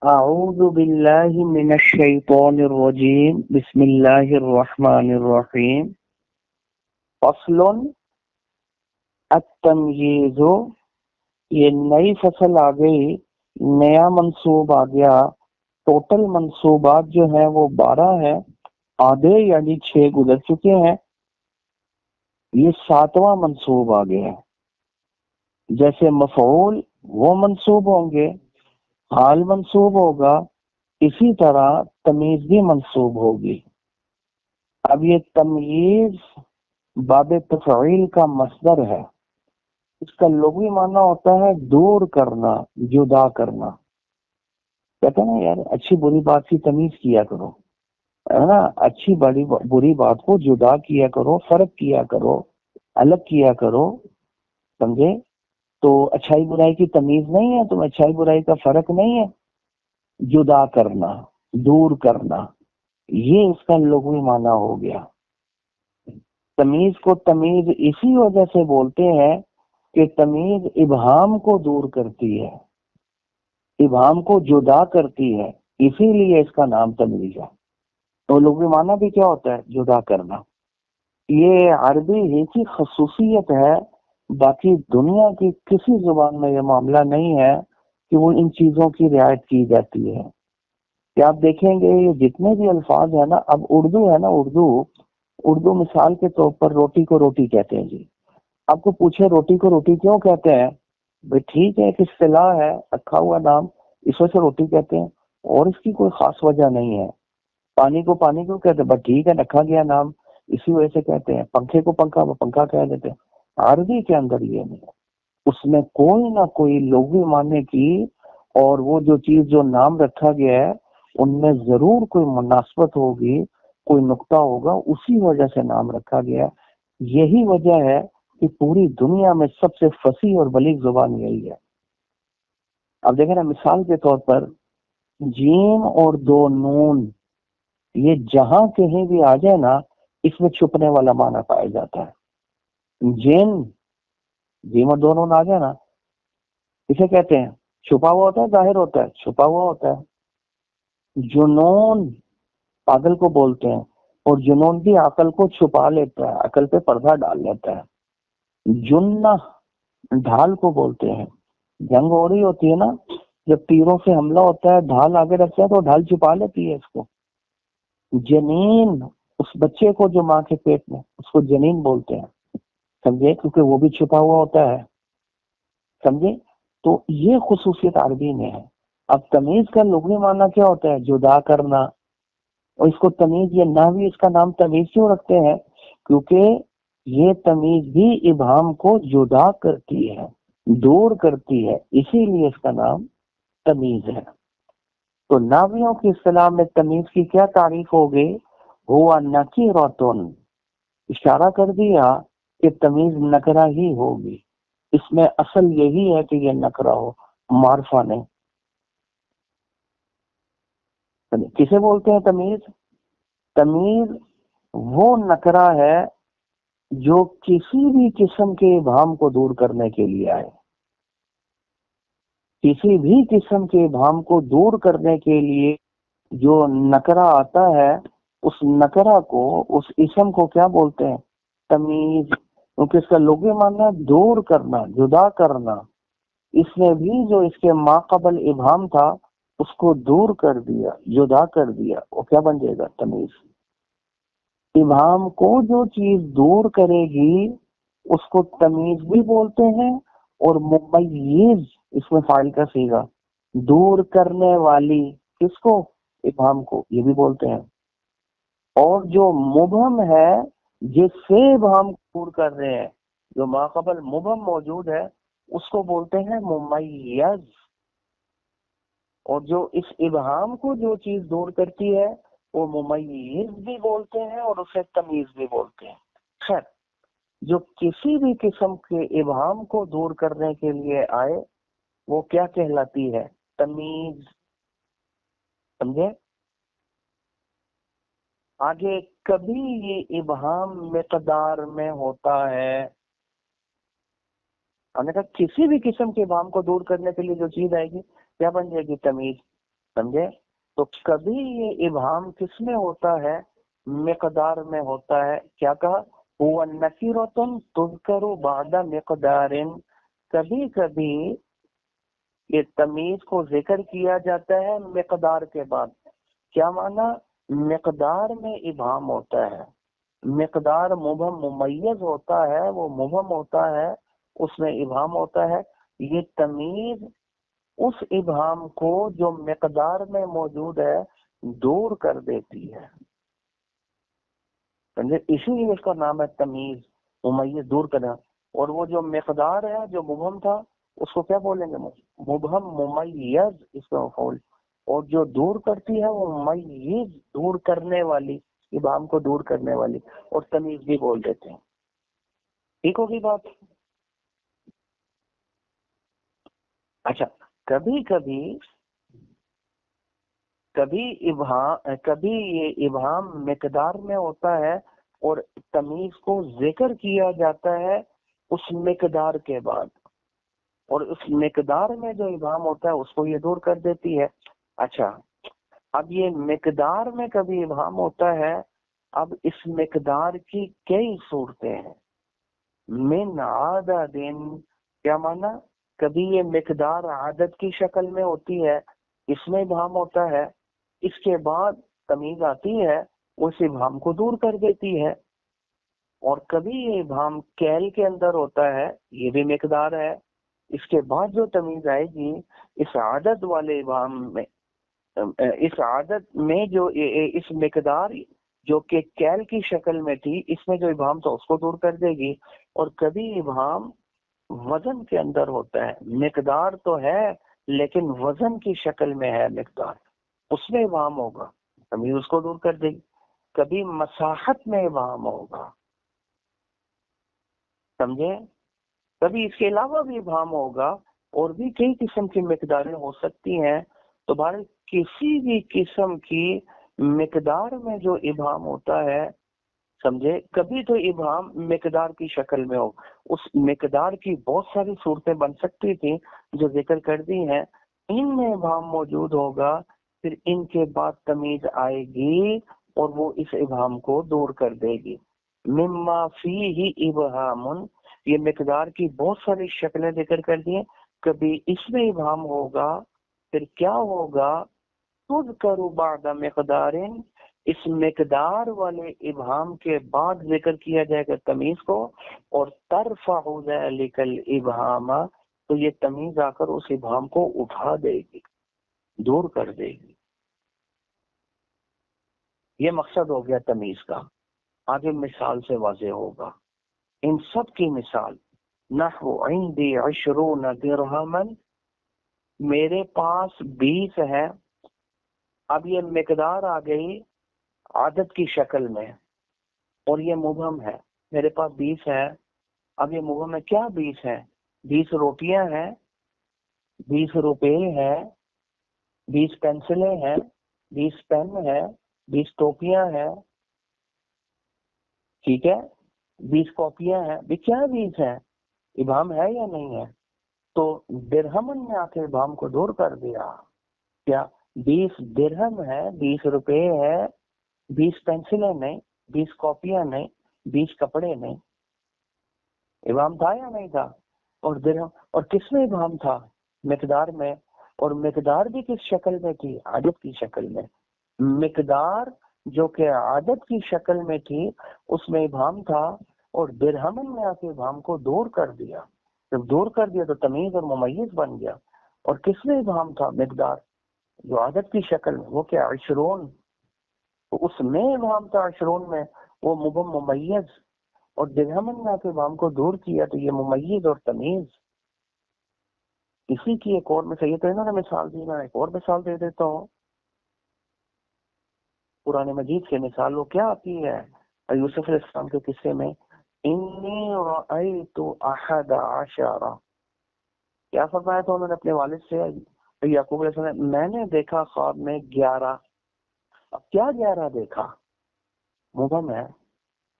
اعوذ باللہ من الشیطان الرجیم بسم اللہ الرحمن الرحیم فصل التمییز، یہ نئی فصل آ گئی، نیا منصوب آ گیا۔ ٹوٹل منصوبات جو ہیں وہ 12 ہیں، آدھے یعنی 6 گزر چکے ہیں، یہ 7واں منصوب آ گیا ہے۔ جیسے مفعول وہ منصوب ہوں گے، حال منصوب ہوگا، اسی طرح تمیز بھی منصوب ہوگی۔ اب یہ تمییز باب تفعیل کا مصدر ہے، اس کا لغوی معنی ہوتا ہے دور کرنا، جدا کرنا۔ کہتے ہیں نا یار اچھی بری بات کی تمیز کیا کرو، ہے نا، اچھی بری بات کو جدا کیا کرو، فرق کیا کرو، الگ کیا کرو، سمجھے؟ تو اچھائی برائی کی تمیز نہیں ہے، تم اچھائی برائی کا فرق نہیں ہے، جدا کرنا، دور کرنا، یہ اس کا لغوی معنی ہو گیا۔ تمیز کو تمیز اسی وجہ سے بولتے ہیں کہ تمیز ابہام کو دور کرتی ہے، ابہام کو جدا کرتی ہے، اسی لیے اس کا نام تمیز ہے۔ تو لغوی معنی بھی کیا ہوتا ہے؟ جدا کرنا۔ یہ عربی ہی کی خصوصیت ہے، باقی دنیا کی کسی زبان میں یہ معاملہ نہیں ہے کہ وہ ان چیزوں کی رعایت کی جاتی ہے۔ کہ آپ دیکھیں گے یہ جتنے بھی الفاظ ہیں نا، اب اردو ہے نا، اردو مثال کے طور پر روٹی کو روٹی کہتے ہیں جی۔ آپ کو پوچھے روٹی کو روٹی کیوں کہتے ہیں؟ بھائی ٹھیک ہے، ایک اصطلاح ہے، رکھا ہوا نام، اس وجہ سے روٹی کہتے ہیں، اور اس کی کوئی خاص وجہ نہیں ہے۔ پانی کو پانی کیوں کہتے ہیں؟ بس ٹھیک ہے، رکھا گیا نام، اسی وجہ سے کہتے ہیں۔ پنکھے کو پنکھا، وہ پنکھا کہہ دیتے ہیں۔ عربی کے اندر یہ نہیں، اس میں کوئی نہ کوئی لغوی معنی کی، اور وہ جو چیز جو نام رکھا گیا ہے ان میں ضرور کوئی مناسبت ہوگی، کوئی نقطہ ہوگا، اسی وجہ سے نام رکھا گیا۔ یہی وجہ ہے کہ پوری دنیا میں سب سے فصیح اور بلیغ زبان یہی ہے۔ اب دیکھیں نا، مثال کے طور پر جیم اور 2 نون، یہ جہاں کہیں بھی آ جائے نا، اس میں چھپنے والا معنی پایا جاتا ہے۔ جیم اور 2 نون آ جائے نا، اسے کہتے ہیں چھپا ہوا ہوتا ہے، ظاہر ہوتا ہے، چھپا ہوا ہوتا ہے۔ جنون پاگل کو بولتے ہیں، اور جنون بھی عقل کو چھپا لیتا ہے، عقل پہ پردہ ڈال لیتا ہے۔ جنہ ڈھال کو بولتے ہیں، جنگ ہو رہی ہوتی ہے نا، جب تیروں سے حملہ ہوتا ہے، ڈھال آگے رکھتے ہیں تو ڈھال چھپا لیتی ہے اس کو۔ جنین اس بچے کو جو ماں کے پیٹ میں، اس کو جنین بولتے ہیں، سمجھے؟ کیونکہ وہ بھی چھپا ہوا ہوتا ہے، سمجھے؟ تو یہ خصوصیت عربی میں ہے۔ اب تمیز کا لغوی معنی کیا ہوتا ہے؟ جدا کرنا، اور اس کو تمیز، یہ نحوی اس کا نام تمیز کیوں رکھتے ہیں؟ کیونکہ یہ تمیز بھی ابہام کو جدا کرتی ہے، دور کرتی ہے، اسی لیے اس کا نام تمیز ہے۔ تو نحویوں کی اصطلاح میں تمیز کی کیا تعریف ہو گئی؟ ہوا نکیرۃ، اشارہ کر دیا کہ تمیز نکرہ ہی ہوگی، اس میں اصل یہی ہے کہ یہ نکرہ ہو، معرفہ نہیں۔ کسے بولتے ہیں تمیز؟ تمیز وہ نکرہ ہے جو کسی بھی قسم کے ابہام کو دور کرنے کے لیے آئے، کسی بھی قسم کے ابہام کو دور کرنے کے لیے جو نکرہ آتا ہے، اس نکرہ کو، اس اسم کو کیا بولتے ہیں؟ تمیز۔ کیونکہ اس کا لغوی معنی ہے دور کرنا، جدا کرنا۔ اس نے بھی جو اس کے ماقبل ابہام تھا اس کو دور کر دیا، جدا کر دیا، وہ کیا بن جائے گا؟ تمیز۔ ابہام کو جو چیز دور کرے گی اس کو تمیز بھی بولتے ہیں، اور ممیز اس میں فاعل کا صیغہ، دور کرنے والی، کس کو؟ ابہام کو، یہ بھی بولتے ہیں۔ اور جو مبہم ہے، جس سے ابہام دور کر رہے ہیں، جو ماقبل مبہم موجود ہے، اس کو بولتے ہیں ممیز۔ اور جو اس ابہام کو جو چیز دور کرتی ہے وہ ممیز بھی بولتے ہیں، اور اسے تمیز بھی بولتے ہیں۔ خیر، جو کسی بھی قسم کے ابہام کو دور کرنے کے لیے آئے وہ کیا کہلاتی ہے؟ تمیز، سمجھے؟ آگے کبھی یہ ابہام مقدار میں ہوتا ہے، ہم نے کہا کسی بھی قسم کے ابہام کو دور کرنے کے لیے جو چیز آئے گی کیا بن جائے گی؟ تمیز۔ سمجھے؟ تو کبھی یہ ابہام کس میں ہوتا ہے؟ مقدار میں ہوتا ہے. کیا کہا؟ هو نکرۃ تذکر بعد مقدار. کبھی کبھی یہ تمیز کو ذکر کیا جاتا ہے مقدار کے بعد. کیا معنی؟ مقدار میں ابہام ہوتا ہے. مقدار مبہم ممیز ہوتا ہے، وہ مبہم ہوتا ہے، اس میں ابہام ہوتا ہے. یہ تمیز اس ابہام کو جو مقدار میں موجود ہے دور کر دیتی ہے. اسی لیے اس کا نام ہے تمیز، ممیز، دور کرنا. اور وہ جو مقدار ہے جو مبہم تھا اس کو کیا بولیں گے؟ مبہم ممیز، اس کا مفعول. اور جو دور کرتی ہے وہ ممیز، دور کرنے والی، ابہام کو دور کرنے والی. اور تمیز بھی بول دیتے ہیں. ٹھیک ہوگی بات؟ اچھا، کبھی یہ ابہام مقدار میں ہوتا ہے اور تمیز کو ذکر کیا جاتا ہے اس مقدار کے بعد، اور اس مقدار میں جو ابہام ہوتا ہے اس کو یہ دور کر دیتی ہے. اچھا، اب یہ مقدار میں کبھی ابہام ہوتا ہے. اب اس مقدار کی کئی صورتیں ہیں. من عدد، کیا معنی؟ کبھی یہ مقدار عدد کی شکل میں ہوتی ہے، اس میں ابہام ہوتا ہے. اس کے بعد تمیز آتی ہے، اس ابہام کو دور کر دیتی ہے. اور کبھی یہ ابہام کیل کے اندر ہوتا ہے، یہ بھی مقدار ہے. اس کے بعد جو تمیز آئے گی اس عدد والے ابہام میں، اس عدد میں جو اس مقدار جو کہ کیل کی شکل میں تھی، اس میں جو ابہام تھا اس کو دور کر دے گی. اور کبھی ابہام وزن کے اندر ہوتا ہے، مقدار تو ہے لیکن وزن کی شکل میں ہے مقدار، اس میں ابہام ہوگا، تمیز اس کو دور کر دے گی. کبھی مساحت میں ابہام ہوگا، سمجھے؟ کبھی اس کے علاوہ بھی ابہام ہوگا، اور بھی کئی قسم کی مقداریں ہو سکتی ہیں. تو بہرحال کسی بھی قسم کی مقدار میں جو ابہام ہوتا ہے، سمجھے، کبھی تو ابہام مقدار کی شکل میں ہو. اس مقدار کی بہت ساری صورتیں بن سکتی تھیں جو ذکر کر دی ہیں. ان میں ابہام موجود ہوگا، پھر ان کے بعد تمیز آئے گی اور وہ اس ابہام کو دور کر دے گی. مما فیہ ابہام، یہ مقدار کی بہت ساری شکلیں ذکر کر دی ہیں. کبھی اس میں ابہام ہوگا، پھر کیا ہوگا؟ تذکر بعد مقدار، اس مقدار والے ابہام کے بعد ذکر کیا جائے گا تمیز کو. اور ترفع ذلک الابہام، تو یہ تمیز آ کر اس ابہام کو اٹھا دے گی، دور کر دے گی. یہ مقصد ہو گیا تمیز کا. آگے مثال سے واضح ہوگا. ان سب کی مثال، نحو عندی 20 درہما، میرے پاس 20 ہے. اب یہ مقدار آ گئی عدد کی شکل میں، اور یہ مبہم ہے. میرے پاس 20 ہے. اب یہ مبہم ہے. کیا 20 ہے؟ 20 روٹیاں ہیں، 20 روپے ہیں، 20 پینسلیں ہیں، 20 پین ہے، 20 ٹوپیاں ہیں، ٹھیک ہے، 20 کاپیاں ہیں. بھی کیا 20 ہے؟ ابہام ہے یا نہیں ہے؟ تو درہمن نے آ کے ابہام کو دور کر دیا. کیا 20 درہم ہے، 20 روپے ہے، 20 پینسلیں نہیں، 20 کاپیاں نہیں، 20 کپڑے نہیں. ابہام تھا یا نہیں تھا؟ اور درہم، اور کس میں ابہام تھا؟ مقدار میں. اور مقدار بھی کس شکل میں تھی؟ عدد کی شکل میں. مقدار جو کہ عدد کی شکل میں تھی اس میں ابہام تھا، اور درہمن میں آ کے ابہام کو دور کر دیا. جب دور کر دیا تو تمیز اور ممیز بن گیا. اور کس میں ابہام تھا؟ مقدار جو عدد کی شکل میں، وہ کیا 20، تو اس میں ابہام تھا 20 میں، وہ مبہم ممیز. اور درہمن میں آ کے ابہام کو دور کیا تو یہ ممیز اور تمیز. اسی کی ایک اور مثال، یہ تو انہوں نے مثال دی، میں ایک اور مثال دے دیتا ہوں. قرآن مجید سے مثال وہ کیا آتی ہے؟ یوسف علیہ السلام کے قصے میں، انی رأیت احد عشر، کیا فرمایا تھا انہوں نے اپنے والد سے، یعقوب علیہ السلام، میں نے دیکھا خواب میں 11. اب کیا 11 دیکھا؟ مبہم ہے.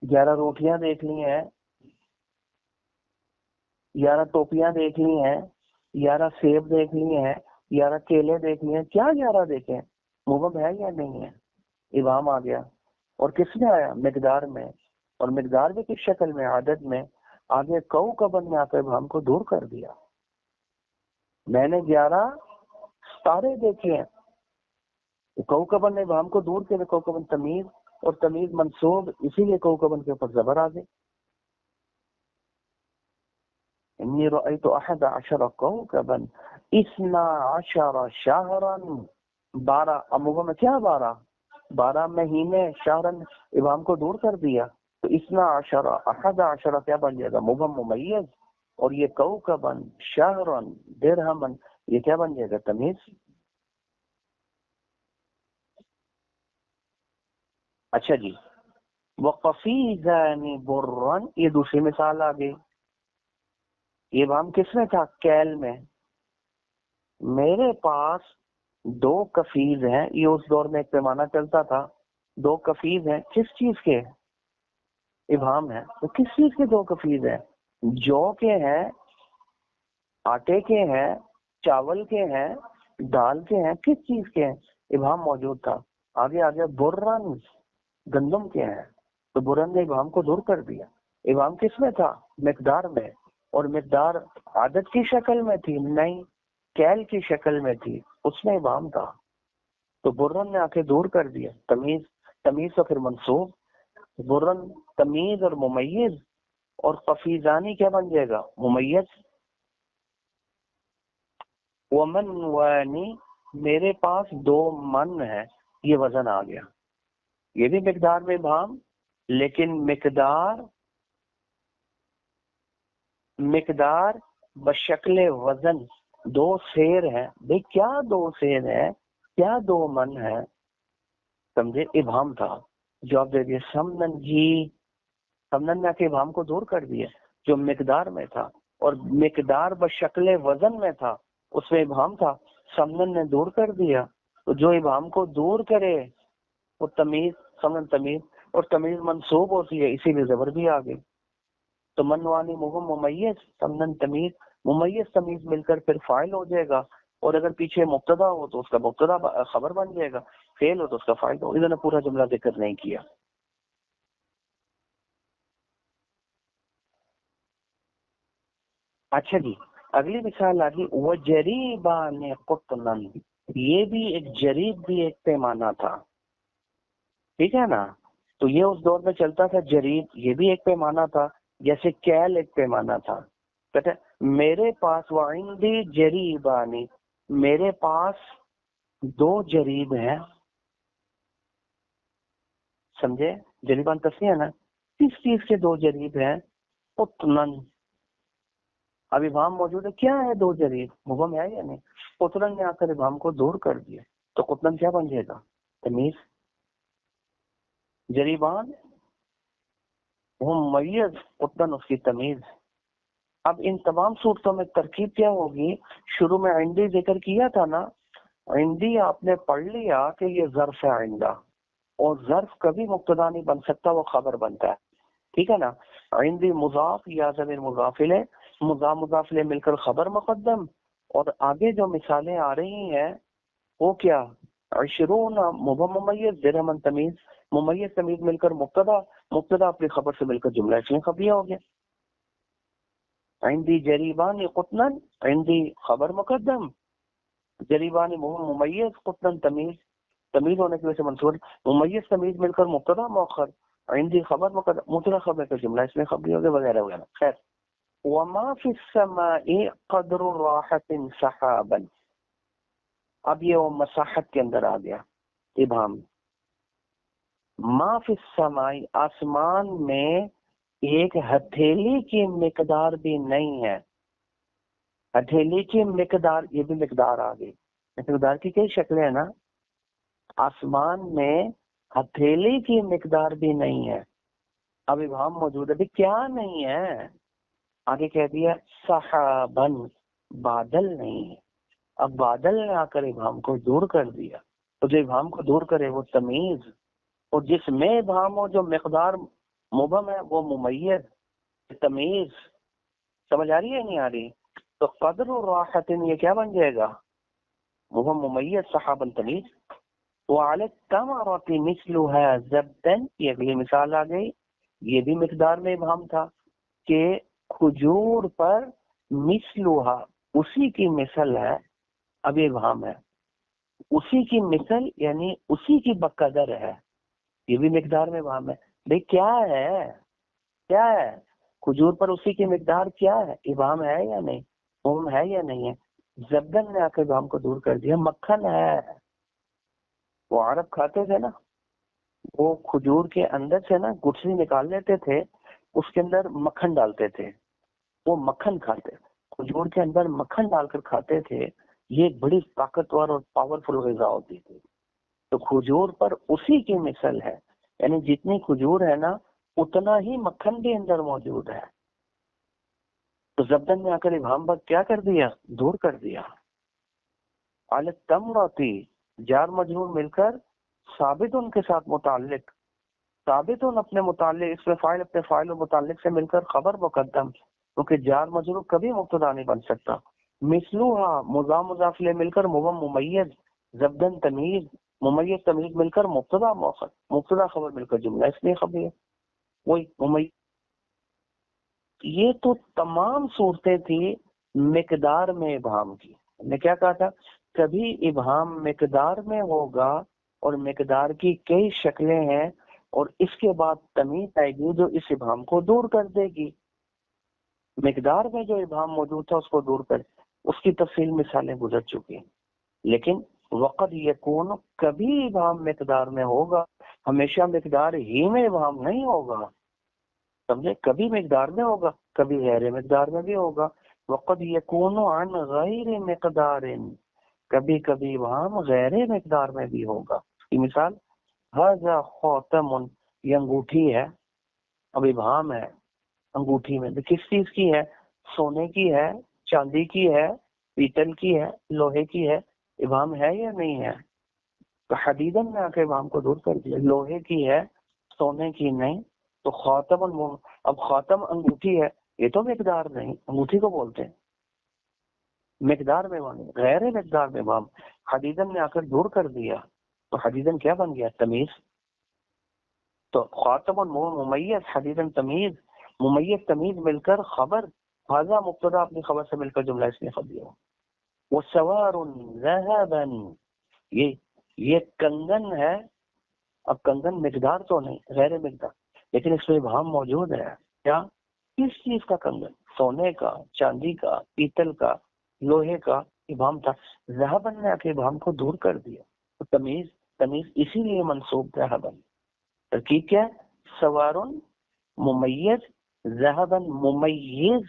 11 روٹیاں دیکھ لی ہیں، 11 ٹوپیاں دیکھ لی ہیں، 11 سیب دیکھ لی ہیں، 11 کیلے دیکھنے ہیں، کیا 11 دیکھیں، مبہم ہے یا نہیں ہے؟ ابہام آ گیا، اور کس میں آیا؟ مقدار میں، اور مقدار بھی کس شکل میں؟ عدد میں۔ آگے کوکبن نے آ کر ابہام کو دور کر دیا، میں نے 11 ستارے دیکھے ہیں، کوکبن نے ابہام کو دور کیا، کوکبن تمیز، اور تمیز منصوب، اسی لیے کوکبن کے اوپر زبر آ گئی۔ انی رأیت 11 کوکبا 12 شہرا، 12، اب مبہم میں کیا 12؟ 12 مہینے، شہرن ابہام کو دور کر دیا، تو 11 کیا بن جائے گا؟ مبہم ممیز، اور یہ کوکبن، شہرن، درہمن، یہ کیا بن جائے گا؟ تمیز۔ اچھا جی، وقفیزان برن، یہ دوسری مثال آ گئی، یہ ابہام کس میں تھا؟ کیل میں۔ میرے پاس 2 کفیز ہیں، یہ اس دور میں ایک پیمانہ چلتا تھا، 2 کفیز ہیں، کس چیز کے؟ ابہام ہے، تو کس چیز کے 2 کفیز ہیں؟ جو کے ہیں، آٹے کے ہیں، چاول کے ہیں، دال کے ہیں، کس چیز کے ہیں؟ ابہام موجود تھا۔ آگے آگے برن، گندم کے ہیں، تو برن نے ابہام کو دور کر دیا۔ ابہام کس میں تھا؟ مقدار میں، اور مقدار عدد کی شکل میں تھی؟ نہیں، کیل کی شکل میں تھی، اس میں ابہام تھا، تو برن نے آ کے دور کر دیا۔ تمیز، تمیز تو پھر منصوب، برن تمیز اور ممیز، اور قفیزانی کیا بن جائے گا؟ ممیز۔ ومن وانی، میرے پاس 2 من ہے، یہ وزن آ گیا، یہ بھی مقدار میں ابہام، لیکن مقدار بشکل وزن 2 سیر ہے۔ بھئی کیا 2 سیر ہے، کیا 2 من ہے؟ سمجھے، ابہام تھا، جواب دے دیا سمنن جی، سمنن نے آ کے ابہام کو دور کر دیا، جو مقدار میں تھا، اور مقدار بشکل وزن میں تھا، اس میں ابہام تھا، سمنن نے دور کر دیا، تو جو ابہام کو دور کرے وہ تمیز، سمن تمیز، اور تمیز منصوب ہوتی ہے، اسی لیے زبر بھی آ گئی، تو منوانی مہم ممیز، سمنن تمیز، ممیز تمیز مل کر پھر فاعل ہو جائے گا، اور اگر پیچھے مبتدا ہو تو اس کا مبتدا خبر بن جائے گا، فعل ہو تو اس کا فاعل ہو۔ انہوں نے پورا جملہ ذکر نہیں کیا۔ اچھا جی، اگلی مثال آ گئی، وہ جریبان قطنن، یہ بھی ایک جریب بھی ایک پیمانہ تھا، ٹھیک ہے نا، تو یہ اس دور میں چلتا تھا، جریب یہ بھی ایک پیمانہ تھا، جیسے کیل ایک پیمانہ تھا۔ کہتے ہیں میرے پاس وعندی جریبانی، میرے پاس 2 جریب ہیں، سمجھے، جریبان تسنیہ ہے نا، کس چیز کے 2 جریب ہیں؟ قطنن، اب ابہام موجود ہے، کیا ہے 2 جریب، مبہم ہے یا نہیں؟ قطنن نے آ کر ابہام کو دور کر دیا، تو قطنن کیا بن جائے گا؟ تمیز۔ جریبان وہ ممیز، قطنن اس کی تمیز۔ اب ان تمام صورتوں میں ترکیب کیا ہوگی؟ شروع میں عندی ذکر کیا تھا نا، عندی آپ نے پڑھ لیا کہ یہ ظرف ہے عندہ، اور ظرف کبھی مبتدا نہیں بن سکتا، وہ خبر بنتا ہے، ٹھیک ہے نا۔ عندی مضاف یا ضمیر مضاف الیہ، مضاف الیہ مل کر خبر مقدم، اور آگے جو مثالیں آ رہی ہیں وہ کیا؟ 20 مبہم ممیز، درہمن تمیز، ممیز تمیز مل کر مبتدا، مبتدا اپنی خبر سے مل کر جملہ اسم خبریہ ہو گیا۔ عندی جریبان قطنن، عندی خبر مقدم، جریبان ممیز، قطنن تمیز، تمیز ہونے کی وجہ سے منصوب، ممیز تمیز مل کر مبتدا مؤخر، عندی خبر مقدم، مبتدا خبر کا جملہ اس میں خبری ہو گیا، وغیرہ وغیرہ۔ خیر، وما فی السماء قدر راحت سحابا، اب یہ وہ مساحت کے اندر آ گیا ابہام۔ ما فی السماء، آسمان میں ایک ہتھیلی کی مقدار بھی نہیں ہے، ہتھیلی کی مقدار، یہ بھی مقدار آ گئی، مقدار کی کئی شکلیں ہیں نا، آسمان میں ہتھیلی کی مقدار بھی نہیں ہے، اب ابہام موجود ہے، کیا نہیں ہے؟ آگے کہہ دیا سحابن، بادل نہیں ہے، اب بادل نے آ کر ابہام کو دور کر دیا، تو جو ابہام کو دور کرے وہ تمیز، اور جس میں ابہام ہو، جو مقدار مبہم ہے وہ ممیز، تمیز، سمجھ آ رہی ہے نہیں آ رہی؟ تو قدر و راحت یہ کیا بن جائے گا؟ مبہم ممیز صحابن تمیز. وعلی التمرۃ مثلها زبدا، یہ اگلی مثال آ گئی. یہ بھی مقدار میں ابہام تھا کہ کھجور پر مثلها، اسی کی مثل ہے. اب ابہام ہے اسی کی مثل یعنی اسی کی بقدر ہے، یہ بھی مقدار میں ابہام ہے. بھئی کیا ہے، کیا ہے کھجور پر اسی کی مقدار کیا ہے؟ ابہام ہے یا نہیں، مبہم ہے یا نہیں ہے؟ زبدن نے آ کے ابہام کو دور کر دیا. مکھن ہے، وہ عرب کھاتے تھے نا، وہ کھجور کے اندر سے نا گٹھلی نکال لیتے تھے، اس کے اندر مکھن ڈالتے تھے، وہ مکھن کھاتے، کھجور کے اندر مکھن ڈال کر کھاتے تھے. یہ بڑی طاقتور اور پاورفل غذا ہوتی تھی. تو کھجور پر اسی کی مثل ہے، یعنی جتنی کھجور ہے نا اتنا ہی مکھن بھی اندر موجود ہے. تو زبدن نے آ کر ابہام پر کیا کر دیا، دور کر دیا. علی التمرۃ، جار مجرور مل کر ثابت ان کے ساتھ متعلق، ثابت ان اپنے متعلق، اس میں فاعل اپنے فاعل و متعلق سے مل کر خبر مقدم، کیونکہ جار مجرور کبھی مبتدا نہیں بن سکتا. مثلها مضاف مضاف الیہ مل کر مبہم ممیز، زبدن تمیز، ممیز تمیز مل کر مبتدا مؤخر، مبتدا خبر مل کر جملہ اس لیے خبر ہے. وہی ممیز. یہ تو تمام صورتیں تھی مقدار میں ابہام کی. ہم نے کیا کہا تھا، کبھی ابہام مقدار میں ہوگا اور مقدار کی کئی شکلیں ہیں، اور اس کے بعد تمیز آئے گی جو اس ابہام کو دور کر دے گی. مقدار میں جو ابہام موجود تھا اس کو دور کر، اس کی تفصیل مثالیں گزر چکی ہیں. لیکن وقت یکون، کبھی ابہام مقدار میں ہوگا، ہمیشہ مقدار ہی میں ابہام نہیں ہوگا، سمجھے، کبھی مقدار میں ہوگا کبھی غیر مقدار میں بھی ہوگا. وقت یکون عن غیر مقدار، کبھی کبھی ابہام غیر مقدار میں بھی ہوگا. کی مثال ھذا خاتم، یہ انگوٹھی ہے. اب ابہام ہے انگوٹھی میں، کس چیز کی ہے، سونے کی ہے، چاندی کی ہے، پیتل کی ہے، لوہے کی ہے. ابہام ہے یا نہیں ہے؟ تو حدیدن نے آ کے ابہام کو دور کر دیا. لوہے کی ہے، سونے کی نہیں. تو خاتم اب خاتم انگوٹھی ہے، یہ تو مقدار نہیں، انگوٹھی کو بولتے ہیں مقدار میں ابہام، غیر مقدار میں ابہام حدیدن نے آ کر دور کر دیا. تو حدیدن کیا بن گیا، تمیز. تو خاتم ممیز، حدیدن تمیز، ممیز تمیز مل کر خبر، ھذا مبتدا اپنی خبر سے مل کر جملہ اس نے خبر دیا. وہ سوار ذهبا، یہ کنگن ہے. اب کنگن مقدار تو نہیں، غیر مقدار، لیکن اس میں ابہام موجود ہے. کیا، کس چیز کا کنگن، سونے کا، چاندی کا، پیتل کا، لوہے کا. ابہام تھا. ذهبا نے آ کے ابہام کو دور کر دیا. تو تمیز، تمیز اسی لیے منصوب ذهبا. ترکیب کیا ہے، سوار ممیز، ذهبا ممیز،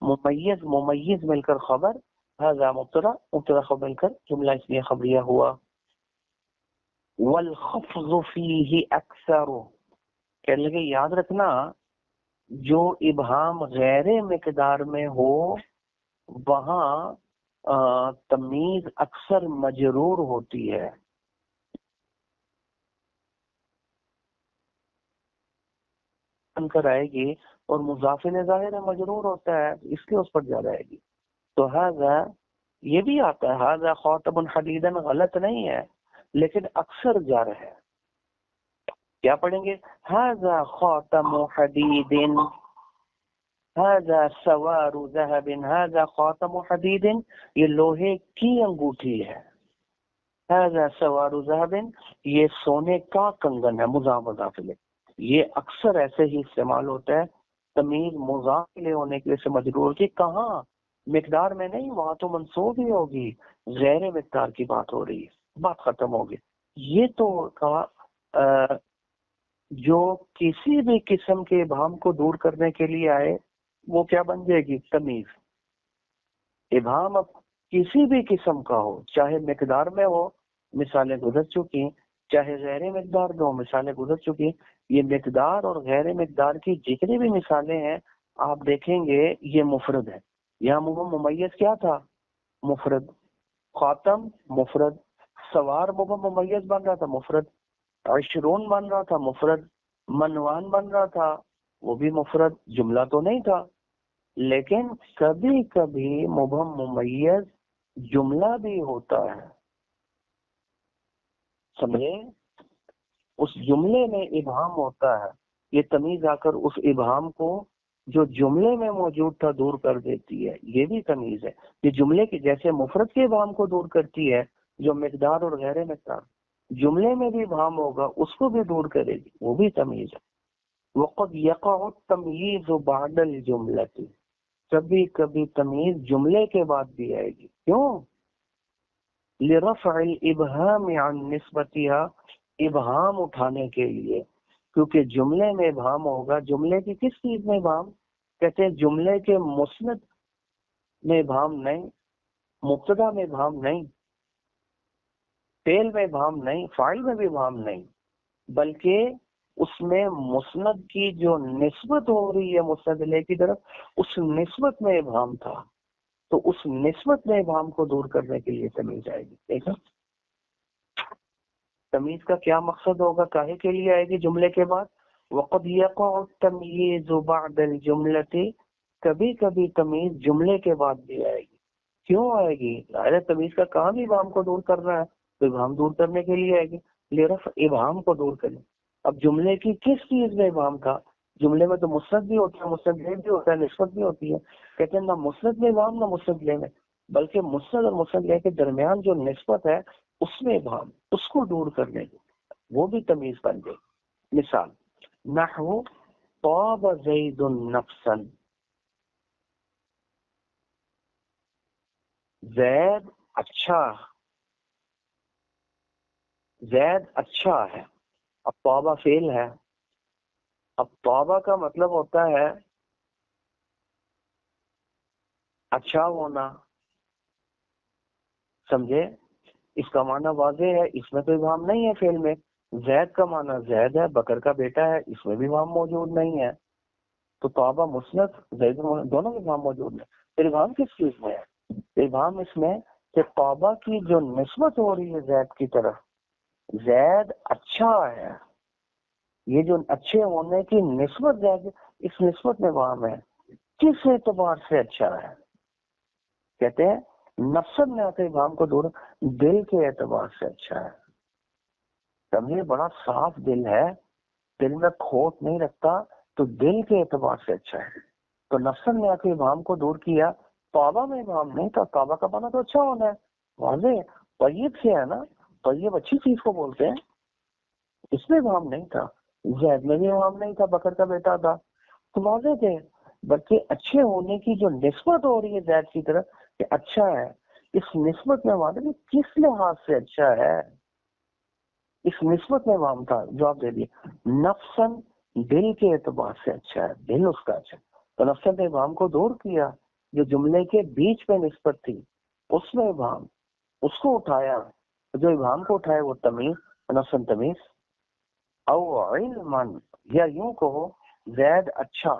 ممیز ممیز مل کر خبر، ھذا مبتدا مبتدا خبر مل کر جملہ اس لیے خبریہ ہوا. والخفض فیہ اکثر، کہنے لگے یاد رکھنا جو ابہام غیر مقدار میں ہو وہاں تمیز اکثر مجرور ہوتی ہے. بن کر آئے گی اور مضاف ظاہر مجرور ہوتا ہے، اس لیے اس پر زیادہ آئے گی. تو ھذا یہ بھی آتا ہے، ھذا خاتم حدیدن غلط نہیں ہے لیکن اکثر جا رہا ہے. کیا پڑھیں گے، ھذا خاتم حدید، ھذا سوار ذهب، ھذا خاتم حدید، یہ لوہے کی انگوٹھی ہے. ھذا سوار ذهب، یہ سونے کا کنگن ہے، مضاف مضاف الیہ. یہ اکثر ایسے ہی استعمال ہوتا ہے، تمیز مضاف الیہ ہونے کی وجہ سے مجرور کی. کہاں، مقدار میں نہیں، وہاں تو منصوب ہی ہوگی، غیر مقدار کی بات ہو رہی ہے، بات ختم ہوگی. یہ تو کہا جو کسی بھی قسم کے ابہام کو دور کرنے کے لیے آئے وہ کیا بن جائے گی، تمیز. ابہام اب کسی بھی قسم کا ہو، چاہے مقدار میں ہو، مثالیں گزر چکی، چاہے غیر مقدار میں ہو، مثالیں گزر چکی. یہ مقدار اور غیر مقدار کی جتنی بھی مثالیں ہیں آپ دیکھیں گے یہ مفرد ہے. یہاں ممیز کیا تھا، مفرد. خاتم مفرد، سوار ممیز بن رہا تھا، مفرد. عشرون بن رہا تھا، مفرد. منوان بن رہا تھا، وہ بھی مفرد، جملہ تو نہیں تھا. لیکن کبھی کبھی مبہم ممیز جملہ بھی ہوتا ہے. سمجھے؟ اس جملے میں ابہام ہوتا ہے، یہ تمیز آ کر اس ابہام کو جو جملے میں موجود تھا دور کر دیتی ہے، یہ بھی تمیز ہے۔ یہ جملے کے جیسے مفرد کے ابہام کو دور کرتی ہے جو مقدار اور غیر مقدار، جملے میں بھی ابہام ہوگا اس کو بھی دور کرے گی، وہ بھی تمیز ہے۔ وقد یقع التمییز بعد الجملۃ، کبھی کبھی تمیز جملے کے بعد بھی آئے گی، کیوں؟ لرفع الابہام عن نسبتها، ابہام اٹھانے کے لیے، کیونکہ جملے میں ابہام ہوگا۔ جملے کی کس چیز میں ابہام؟ کہتے ہیں جملے کے مسند میں ابہام نہیں، مبتدا میں ابہام نہیں، فعل میں ابہام نہیں، فاعل میں بھی ابہام نہیں، بلکہ اس میں مسند کی جو نسبت ہو رہی ہے مسند الیہ کی طرف، اس نسبت میں ابہام تھا، تو اس نسبت میں ابہام کو دور کرنے کے لیے تمیز آئے گی۔ دیکھا تمیز کا کیا مقصد ہوگا، کاہے کے لیے آئے گی جملے کے بعد؟ وقد یقع التمییز بعد الجملۃ، کبھی کبھی تمیز جملے کے بعد بھی آئے گی۔ کیوں آئے گی؟ ظاہر ہے تمیز کا کام ہی ابہام کو دور کرنا ہے، تو ابہام دور کرنے کے لیے آئے گی، لرفع ابہام کو دور کریں۔ اب جملے کی کس چیز میں ابہام تھا؟ جملے میں تو مسند بھی ہوتا ہے، مسند الیہ بھی ہوتا ہے، نسبت بھی ہوتی ہے۔ کہتے ہیں نہ مسند میں ابہام نہ مسند الیہ میں، بلکہ مسند اور مسند الیہ کے درمیان جو نسبت ہے اس میں ابہام، اس کو دور کرنے کی، وہ بھی تمیز بن گئی۔ مثال نحو طاب زید نفسا، زید اچھا، زید اچھا ہے۔ اب طابہ فعل ہے، اب طابہ کا مطلب ہوتا ہے اچھا ہونا، سمجھے؟ اس کا معنی واضح ہے، اس میں تو ابہام نہیں ہے فعل میں۔ زید کا معنی زید ہے، بکر کا بیٹا ہے، اس میں بھی ابہام موجود نہیں ہے، تو طابہ مسند زید دونوں میں ابہام موجود ہے۔ پھر ابہام کس چیز میں ہے؟ ابہام اس میں کہ طابہ کی جو نسبت ہو رہی ہے زید کی طرف، زید اچھا ہے، یہ جو اچھے ہونے کی نسبت زید، اس نسبت میں ابہام ہے، کس اعتبار سے اچھا ہے؟ کہتے ہیں نفسد میں آتے ابہام کو دور، دل کے اعتبار سے اچھا ہے، سمجھے؟ بڑا صاف دل ہے، دل میں کھوٹ نہیں رکھتا، تو دل کے اعتبار سے اچھا ہے، تو نفسد میں آ کے ابہام کو دور کیا۔ توبہ میں ابہام نہیں تھا، توبہ کا معنی تو اچھا ہونا ہے، واضح ہے، طیب سے ہے نا، طیب اچھی چیز کو بولتے ہیں، اس میں ابہام نہیں تھا۔ زید میں بھی ابہام نہیں تھا، بکر کا بیٹا تھا، تو واضح تھے، بلکہ اچھے ہونے کی جو نسبت ہو رہی ہے زید کی طرف کہ اچھا ہے، اس نسبت میں واضح کہ کس لحاظ سے اچھا ہے، اس نسبت میں ابہام تھا، جواب دے دیا نفسن، دل کے اعتبار سے اچھا ہے، دل اس کا اچھا، تو نفسن نے ابہام کو دور کیا، جو جملے کے بیچ میں نسبت تھی اس میں ابہام، اس کو اٹھایا، جو ابہام کو اٹھائے وہ تمیز، نفسن تمیز۔ او علما، یا یوں کہو زید اچھا،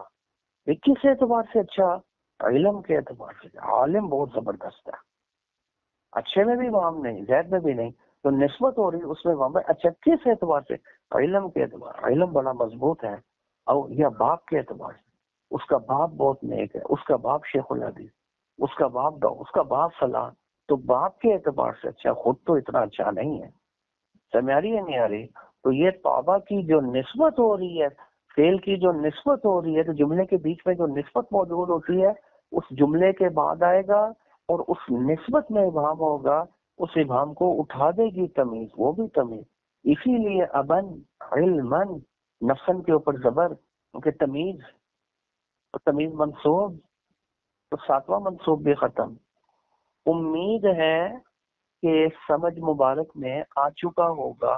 یہ کس اعتبار سے اچھا؟ علم کے اعتبار سے، عالم بہت زبردست ہے، اچھے میں بھی ابہام نہیں، زید میں بھی نہیں، تو نسبت ہو رہی اس میں ابہام ہے، اچھا کس اعتبار سے؟ علم کے اعتبار، علم بڑا مضبوط ہے، اور یا باپ کے اعتبار سے، اس کا باپ بہت نیک ہے، اس کا باپ شیخ الحدیث، اس کا باپ اس کا باپ فلاں، تو باپ کے اعتبار سے اچھا، خود تو اتنا اچھا نہیں ہے، سمجھ آ رہی ہے نہیں آ رہی؟ تو یہ توبہ کی جو نسبت ہو رہی ہے، فعل کی جو نسبت ہو رہی ہے، تو جملے کے بیچ میں جو نسبت موجود ہوتی ہے اس جملے کے بعد آئے گا، اور اس نسبت میں ابہام ہوگا، اس ابہام کو اٹھا دے گی تمیز، وہ بھی تمیز۔ اسی لیے ابن، علمن، نفسن کے اوپر زبر، کیونکہ تمیز، تمیز منصوب، تو ساتواں منصوب بھی ختم۔ امید ہے کہ سمجھ مبارک میں آ چکا ہوگا